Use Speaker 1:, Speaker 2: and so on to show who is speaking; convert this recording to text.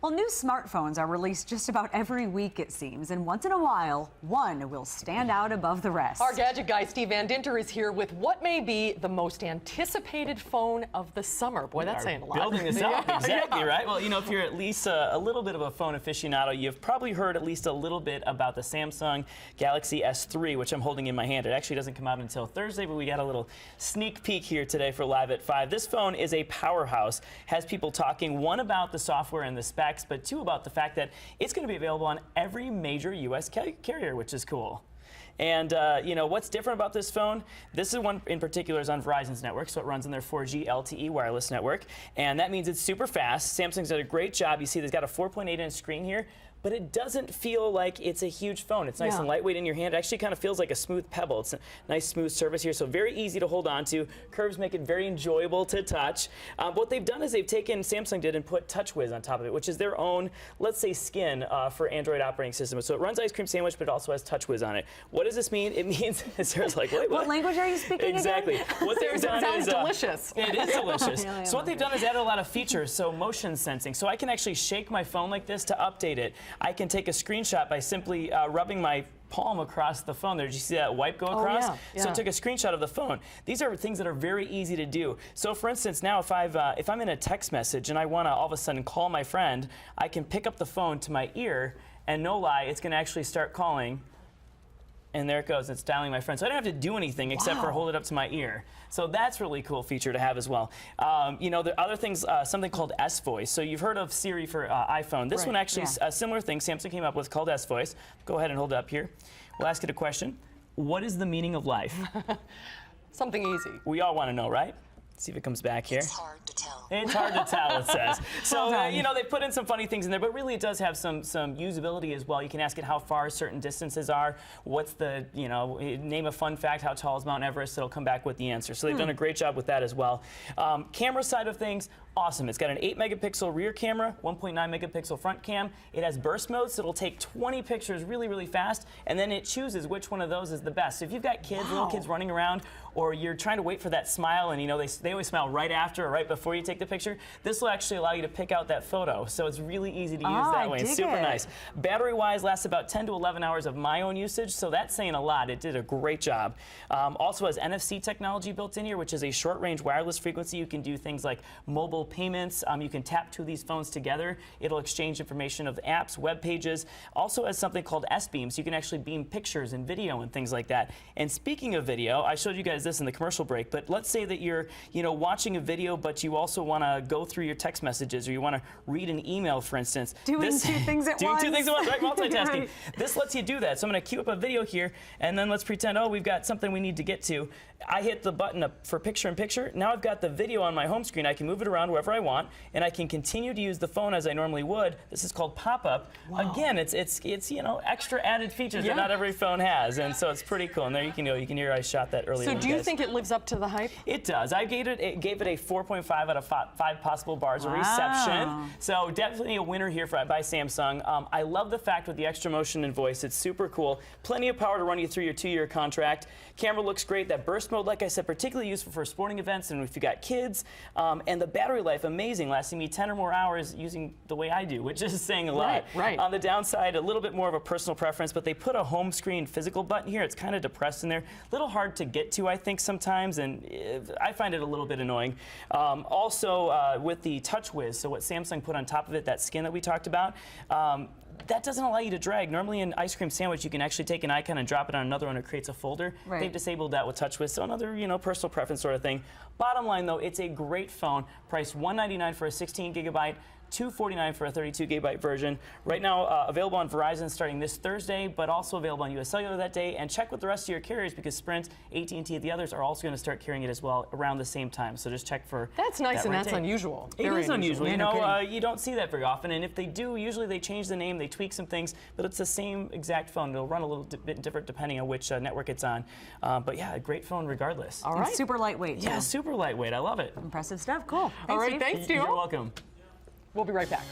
Speaker 1: Well, new smartphones are released just about every week, it seems, and once in a while, one will stand out above the rest.
Speaker 2: Our gadget guy, Steve Van Dinter, is here with what may be the most anticipated phone of the summer. Boy, that's saying a lot.
Speaker 3: Building this up, exactly, right? Well, you know, if you're at least a little bit of a phone aficionado, you've probably heard at least a little bit about the Samsung Galaxy S3, which I'm holding in my hand. It actually doesn't come out until Thursday, but we got a little sneak peek here today for Live at 5. This phone is a powerhouse, has people talking, one, about the software and the specs, but two, about the fact that it's going to be available on every major U.S. carrier, which is cool. And, you know, what's different about this phone? This is one in particular is on Verizon's network, so it runs on their 4G LTE wireless network. And that means it's super fast. Samsung's done a great job. You see, they've got a 4.8-inch screen here, but it doesn't feel like it's a huge phone. It's nice and lightweight in your hand. It actually kind of feels like a smooth pebble. It's a nice, smooth surface here, so very easy to hold on to. Curves make it very enjoyable to touch. What they've done is they've taken, Samsung did, and put TouchWiz on top of it, which is their own, let's say, skin for Android operating system. So it runs Ice Cream Sandwich, but it also has TouchWiz on it. What does this mean? It means, Sarah's like, wait,
Speaker 1: what language are you speaking
Speaker 3: exactly.
Speaker 1: again?
Speaker 3: What they've done
Speaker 2: sounds
Speaker 3: is,
Speaker 2: delicious.
Speaker 3: It is delicious. So what they've done is added a lot of features, so motion sensing. So I can actually shake my phone like this to update it. I can take a screenshot by simply rubbing my palm across the phone there. Did you see that wipe go across?
Speaker 2: Oh, yeah.
Speaker 3: So it took a screenshot of the phone. These are things that are very easy to do. So for instance, now if I'm in a text message and I want to all of a sudden call my friend, I can pick up the phone to my ear, and no lie, it's going to actually start calling. And there it goes, it's dialing my friend. So I don't have to do anything except for hold it up to my ear. So that's a really cool feature to have as well. You know, the other things, something called S-Voice. So you've heard of Siri for iPhone. This one actually is a similar thing Samsung came up with called S-Voice. Go ahead and hold it up here. We'll ask it a question. What is the meaning of life?
Speaker 2: Something easy.
Speaker 3: We all want to know, right? Let's see if it comes back here.
Speaker 4: It's hard to tell.
Speaker 3: It's hard to tell, it says. So, you know, they put in some funny things in there, but really it does have some usability as well. You can ask it how far certain distances are, what's the, you know, name a fun fact, how tall is Mount Everest, it'll come back with the answer. So they've done a great job with that as well. Camera side of things, awesome. It's got an 8-megapixel rear camera, 1.9-megapixel front cam. It has burst mode, so it'll take 20 pictures really, really fast, and then it chooses which one of those is the best. So if you've got kids, little kids running around, or you're trying to wait for that smile, and you know they always smile right after or right before you take the picture, this will actually allow you to pick out that photo. So it's really easy to use that way. It's super nice. Battery-wise, lasts about 10 to 11 hours of my own usage, so that's saying a lot. It did a great job. Also has NFC technology built in here, which is a short-range wireless frequency. You can do things like mobile payments. You can tap two of these phones together. It'll exchange information of apps, web pages. Also has something called S-Beam, so you can actually beam pictures and video and things like that. And speaking of video, I showed you guys this in the commercial break, but let's say that you're, you know, watching a video, but you also want to go through your text messages, or you want to read an email, for instance.
Speaker 1: Doing two things at once.
Speaker 3: Doing two things at once, right? Multitasking.
Speaker 1: Right.
Speaker 3: This lets you do that. So I'm going to queue up a video here, and then let's pretend, oh, we've got something we need to get to. I hit the button up for picture-in-picture. Now I've got the video on my home screen. I can move it around wherever I want, and I can continue to use the phone as I normally would. This is called pop-up. Again, it's you know, extra added features that not every phone has, and so it's pretty cool. And there you can go. You can hear I shot that earlier.
Speaker 2: So do you think it lives up to the hype?
Speaker 3: It does. I gave it a 4.5 out of 5 possible bars of reception. So definitely a winner here by Samsung. I love the fact with the extra motion and voice. It's super cool. Plenty of power to run you through your 2-year contract. Camera looks great. That burst mode, like I said, particularly useful for sporting events and if you got kids. And the battery life, amazing, lasting me 10 or more hours using the way I do, which is saying a lot.
Speaker 2: Right.
Speaker 3: On the downside, a little bit more of a personal preference, but they put a home screen physical button here. It's kind of depressed in there. A little hard to get to, I think, sometimes, and I find it a little bit annoying. Also, with the TouchWiz, so what Samsung put on top of it, that skin that we talked about, that doesn't allow you to drag. Normally in Ice Cream Sandwich, you can actually take an icon and drop it on another one, it creates a folder. They've disabled that with TouchWiz, so another, you know, personal preference sort of thing. Bottom line though, it's a great phone, priced $199 for a 16GB, $249 for a 32GB version. Right now, available on Verizon starting this Thursday, but also available on US Cellular that day. And check with the rest of your carriers because Sprint, AT&T, the others are also going to start carrying it as well around the same time. So just check for
Speaker 2: That's nice and that's unusual.
Speaker 3: It is unusual. You know, you don't see that very often. And if they do, usually they change the name, they tweak some things, but it's the same exact phone. It'll run a little bit different depending on which network it's on. But yeah, a great phone regardless.
Speaker 1: All right. And super lightweight.
Speaker 3: Yeah, super lightweight. I love it.
Speaker 1: Impressive stuff. Cool.
Speaker 2: All right, thanks, Stu.
Speaker 3: You're welcome.
Speaker 2: We'll be right back.